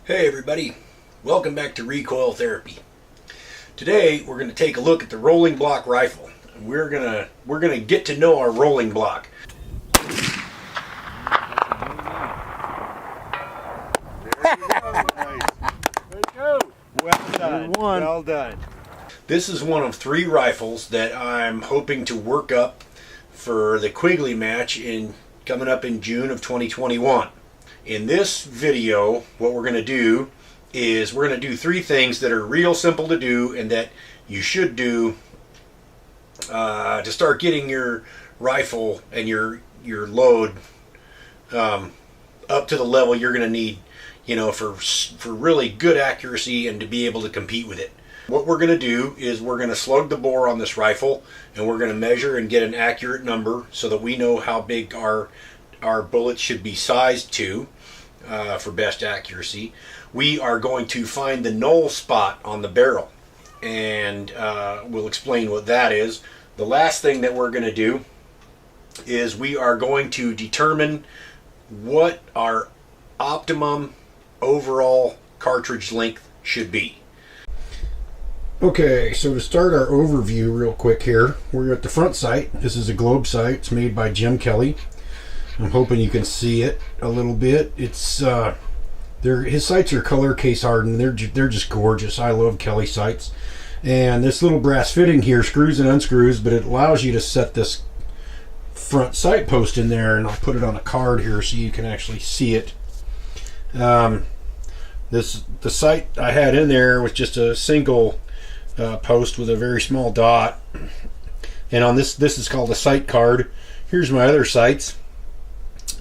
Hey everybody, welcome back to Recoil Therapy. Today we're going to take a look at the rolling block rifle. We're gonna get to know our rolling block. There you go. Nice. There you go. Well done. Well done. This is one of 3 rifles that I'm hoping to work up for the Quigley match coming up in June of 2021. In this video, what we're going to do is we're going to do 3 things that are real simple to do and that you should do to start getting your rifle and your load up to the level you're going to need, for really good accuracy and to be able to compete with it. What we're going to do is we're going to slug the bore on this rifle, and we're going to measure and get an accurate number so that we know how big our bullets should be sized to for best accuracy. We are going to find the null spot on the barrel, and we'll explain what that is. The last thing that we're going to do is we are going to determine what our optimum overall cartridge length should be. Okay, so to start our overview real quick here, we're at the front sight. This is a globe sight. It's made by Jim Kelly. I'm hoping you can see it a little bit. It's his sights are color case hardened. They're just gorgeous. I love Kelly sights. And this little brass fitting here screws and unscrews, but it allows you to set this front sight post in there, and I'll put it on a card here so you can actually see it. The sight I had in there was just a single post with a very small dot, and on this is called a sight card. Here's my other sights,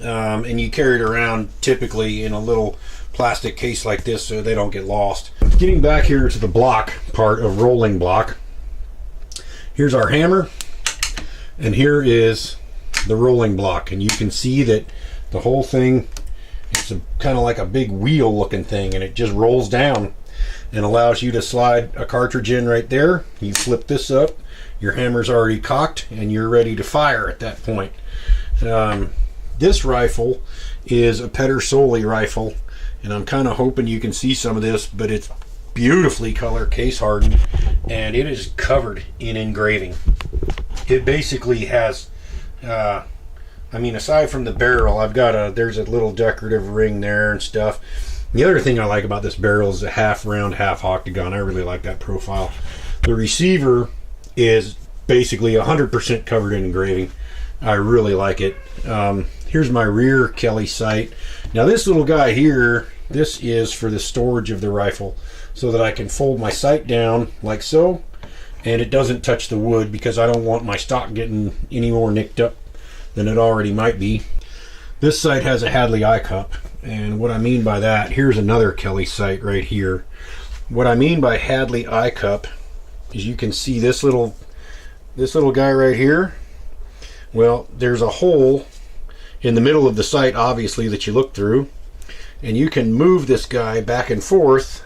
and you carry it around typically in a little plastic case like this so they don't get lost. Getting back here to the block part of rolling block, here's our hammer, and here is the rolling block, and you can see that the whole thing, it's kind of like a big wheel looking thing, and it just rolls down and allows you to slide a cartridge in right there. You flip this up, your hammer's already cocked, and you're ready to fire at that point. This rifle is a Pedersoli rifle, and I'm kind of hoping you can see some of this, but it's beautifully color case hardened, and it is covered in engraving. It basically has aside from the barrel, there's a little decorative ring there and stuff. The other thing I like about this barrel is the half round, half octagon. I really like that profile. The receiver is basically 100% covered in engraving. I really like it. Here's my rear Kelly sight. Now this little guy here, this is for the storage of the rifle, so that I can fold my sight down like so, and it doesn't touch the wood because I don't want my stock getting any more nicked up than it already might be. This sight has a Hadley eye cup, and what I mean by that, here's another Kelly sight right here. What I mean by Hadley eye cup is you can see this little guy right here. Well, there's a hole in the middle of the sight, obviously, that you look through, and you can move this guy back and forth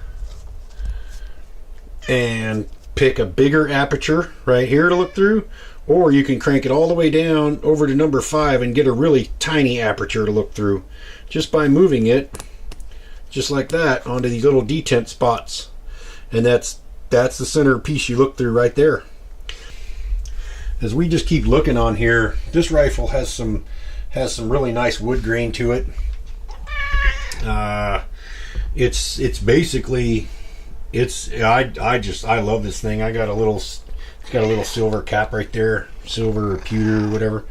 and pick a bigger aperture right here to look through, or you can crank it all the way down over to number 5 and get a really tiny aperture to look through just by moving it just like that onto these little detent spots, and that's the center piece you look through right there. As we just keep looking on here, this rifle has some really nice wood grain to it. It's basically, I love this thing. It's got a little silver cap right there, silver or pewter or whatever.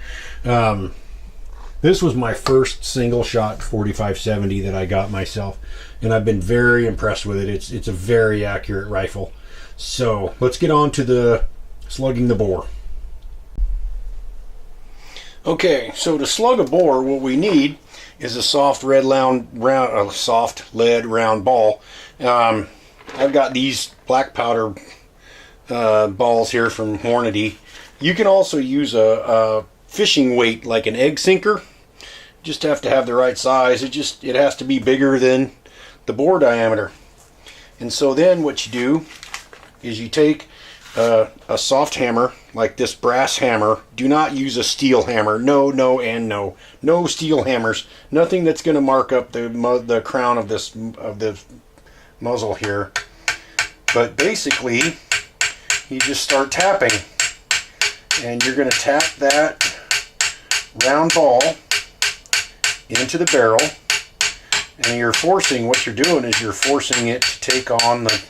This was my first single shot 45-70 that I got myself, and I've been very impressed with it. It's a very accurate rifle. So let's get on to the slugging the bore. Okay, so to slug a bore, what we need is a soft lead round ball. I've got these black powder balls here from Hornady. You can also use a fishing weight like an egg sinker. Just have to have the right size. It has to be bigger than the bore diameter. And so then what you do is you take a soft hammer like this brass hammer. Do not use a steel hammer. No, no, and no. No steel hammers. Nothing that's going to mark up the crown of the muzzle here. But basically, you just start tapping, and you're going to tap that round ball into the barrel, and you're forcing. What you're doing is you're forcing it to take on the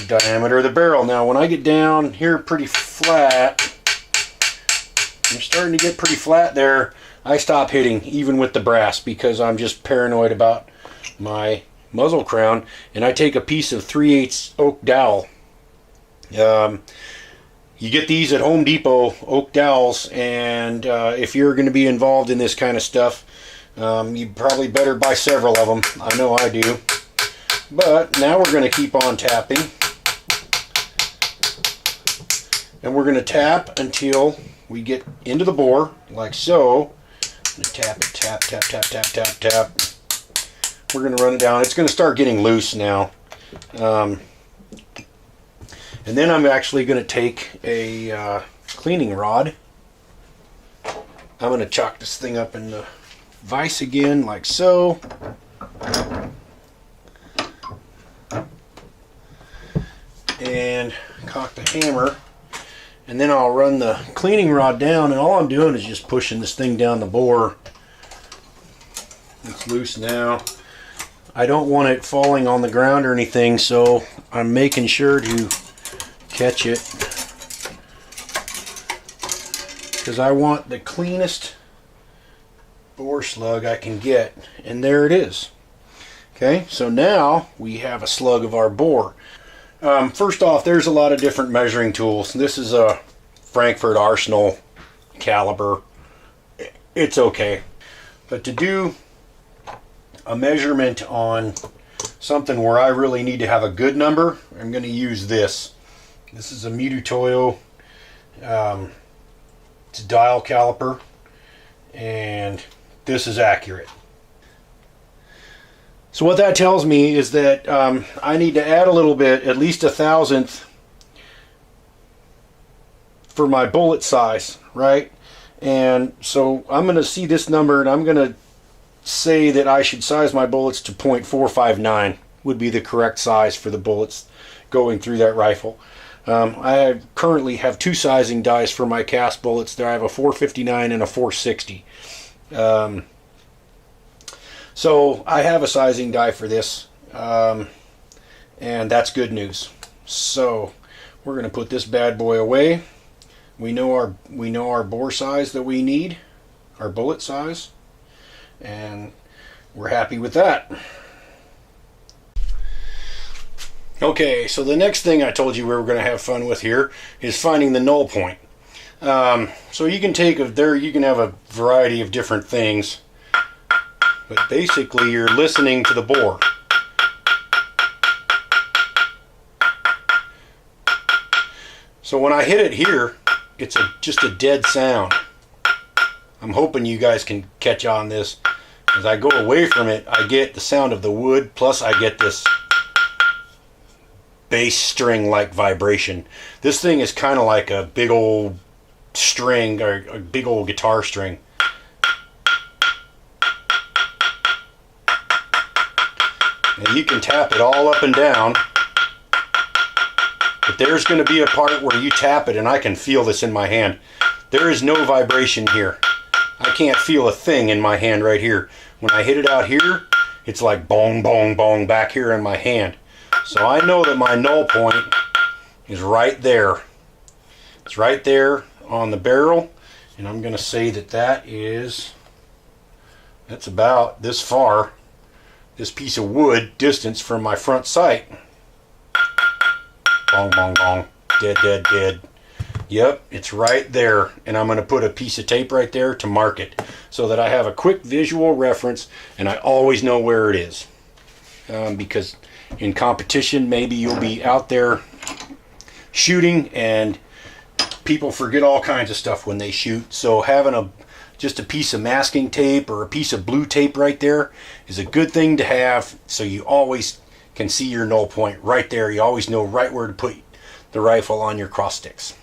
diameter of the barrel. Now when I get down here pretty flat, I'm starting to get pretty flat there, I stop hitting even with the brass because I'm just paranoid about my muzzle crown, and I take a piece of 3/8 oak dowel. You get these at Home Depot, oak dowels, and if you're going to be involved in this kind of stuff, you probably better buy several of them. I know I do. But now we're going to keep on tapping. And we're going to tap until we get into the bore, like so. Tap it, tap, tap, tap, tap, tap, tap. We're going to run it down. It's going to start getting loose now. And then I'm actually going to take a cleaning rod. I'm going to chalk this thing up in the vise again, like so. And cock the hammer. And then I'll run the cleaning rod down, and all I'm doing is just pushing this thing down the bore. It's loose now. I don't want it falling on the ground or anything, so I'm making sure to catch it, because I want the cleanest bore slug I can get. And there it is. Okay, so now we have a slug of our bore. First off, there's a lot of different measuring tools. This is a Frankfurt Arsenal caliber. It's okay. But to do a measurement on something where I really need to have a good number, I'm going to use this. This is a Mitutoyo. It's a Dowel caliper, and this is accurate. So what that tells me is that I need to add a little bit, at least 1/1000th, for my bullet size, right? And so I'm going to see this number, and I'm going to say that I should size my bullets to .459 would be the correct size for the bullets going through that rifle. I currently have two sizing dies for my cast bullets. There I have a .459 and a .460. So I have a sizing die for this, and that's good news. So we're going to put this bad boy away. We know our bore size that we need, our bullet size, and we're happy with that. Okay, so the next thing I told you we were going to have fun with here is finding the null point. So you can you can have a variety of different things. But basically, you're listening to the bore. So when I hit it here, it's just a dead sound. I'm hoping you guys can catch on this. As I go away from it, I get the sound of the wood, plus I get this bass string-like vibration. This thing is kind of like a big old string, or a big old guitar string. And you can tap it all up and down, but there's going to be a part where you tap it, and I can feel this in my hand. There is no vibration here. I can't feel a thing in my hand right here. When I hit it out here, it's like bong, bong, bong back here in my hand. So I know that my null point is right there. It's right there on the barrel, and I'm going to say that that's about this far. This piece of wood distance from my front sight. Bong, bong, bong. Dead, dead, dead. Yep, it's right there. And I'm going to put a piece of tape right there to mark it, so that I have a quick visual reference and I always know where it is. Because in competition, maybe you'll be out there shooting and people forget all kinds of stuff when they shoot. So having just a piece of masking tape or a piece of blue tape right there is a good thing to have, so you always can see your null point right there. You always know right where to put the rifle on your cross sticks.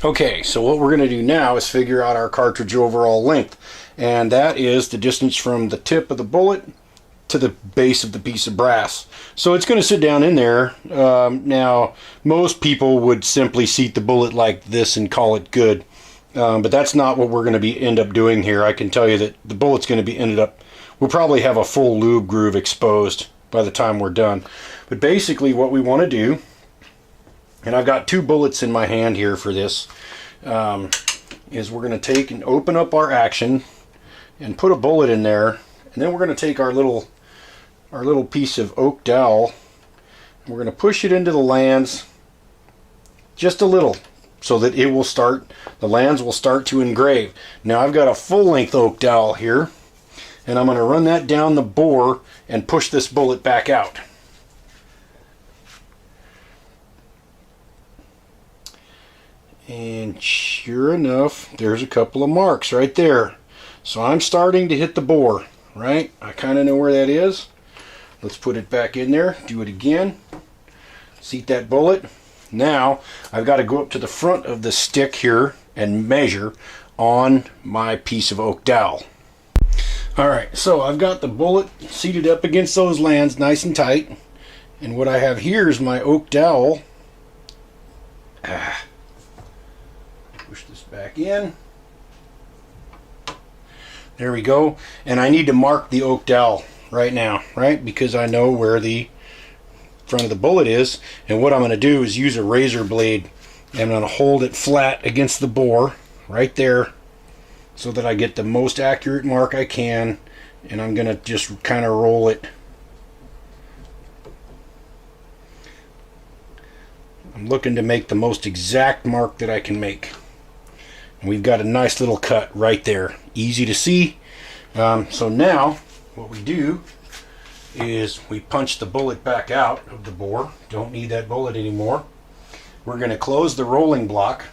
Okay, so what we're going to do now is figure out our cartridge overall length, and that is the distance from the tip of the bullet to the base of the piece of brass. So it's going to sit down in there. Now, most people would simply seat the bullet like this and call it good, but that's not what we're going to end up doing here. I can tell you that the bullet's going to be we'll probably have a full lube groove exposed by the time we're done. But basically what we want to do, and I've got 2 bullets in my hand here for this, is we're going to take and open up our action and put a bullet in there, and then we're going to take our little piece of oak dowel, and we're going to push it into the lands just a little so that the lands will start to engrave. Now I've got a full length oak dowel here, and I'm going to run that down the bore and push this bullet back out. And sure enough, there's a couple of marks right there. So I'm starting to hit the bore, right? I kind of know where that is. Let's put it back in there, do it again. Seat that bullet. Now I've got to go up to the front of the stick here and measure on my piece of oak dowel. Alright, so I've got the bullet seated up against those lands nice and tight. And what I have here is my oak dowel. Push this back in. There we go. And I need to mark the oak dowel right now, right? Because I know where the front of the bullet is. And what I'm going to do is use a razor blade. And I'm going to hold it flat against the bore right there so that I get the most accurate mark I can. And I'm going to just kind of roll it. I'm looking to make the most exact mark that I can make. And we've got a nice little cut right there. Easy to see. So now what we do is we punch the bullet back out of the bore. Don't need that bullet anymore. We're going to close the rolling block.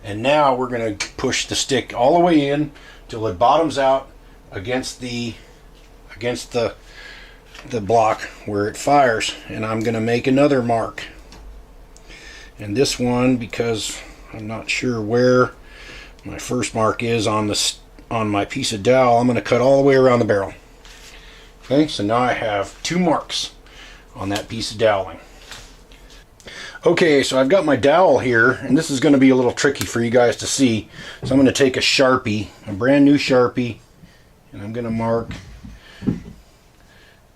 And now we're going to push the stick all the way in till it bottoms out against the block where it fires. And I'm going to make another mark. And this one, because I'm not sure where my first mark is on my piece of dowel, I'm going to cut all the way around the barrel. Okay, so now I have 2 marks on that piece of doweling. Okay, so I've got my dowel here, and this is going to be a little tricky for you guys to see. So I'm going to take a Sharpie, a brand new Sharpie, and I'm going to mark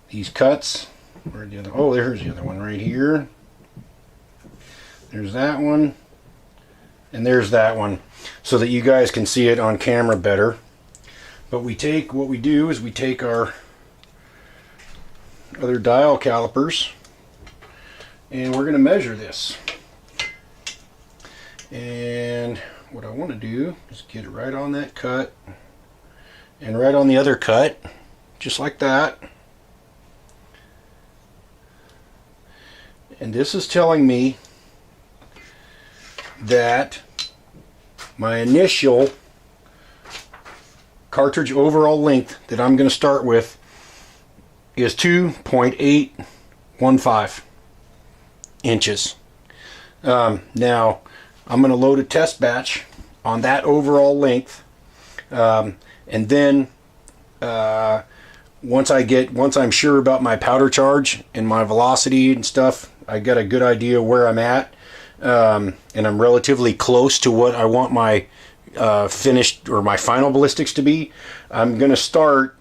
these cuts. Where's the other? Oh, there's the other one right here. There's that one. And there's that one, so that you guys can see it on camera better. But what we do is we take our other dial calipers and we're going to measure this. And what I want to do is get it right on that cut and right on the other cut, just like that. And this is telling me that my initial cartridge overall length that I'm going to start with is 2.815 inches. Now I'm going to load a test batch on that overall length, and then once I'm sure about my powder charge and my velocity and stuff, I got a good idea where I'm at. And I'm relatively close to what I want my finished or my final ballistics to be. I'm going to start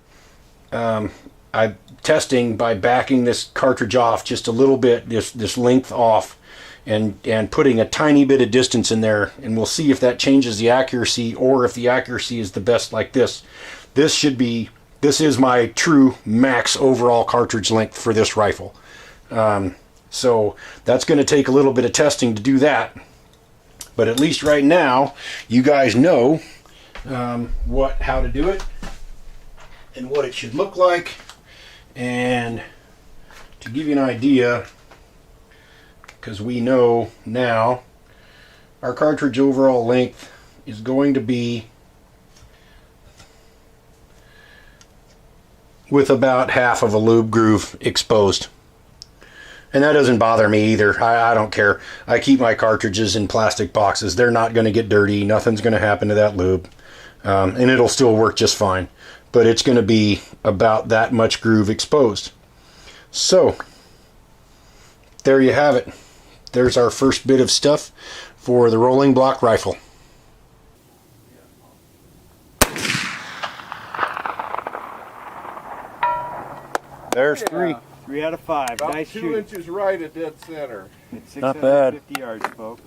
testing by backing this cartridge off just a little bit, this length off, and putting a tiny bit of distance in there, and we'll see if that changes the accuracy or if the accuracy is the best like this. This is my true max overall cartridge length for this rifle. So that's going to take a little bit of testing to do that. But at least right now, you guys know how to do it and what it should look like. And to give you an idea, because we know now, our cartridge overall length is going to be with about half of a lube groove exposed. And that doesn't bother me either. I don't care. I keep my cartridges in plastic boxes. They're not going to get dirty. Nothing's going to happen to that lube. And it'll still work just fine. But it's going to be about that much groove exposed. So, there you have it. There's our first bit of stuff for the rolling block rifle. There's 3. 3 out of 5. About Nice 2 shooting. inches right at dead center. It's Not bad. 650 yards, folks.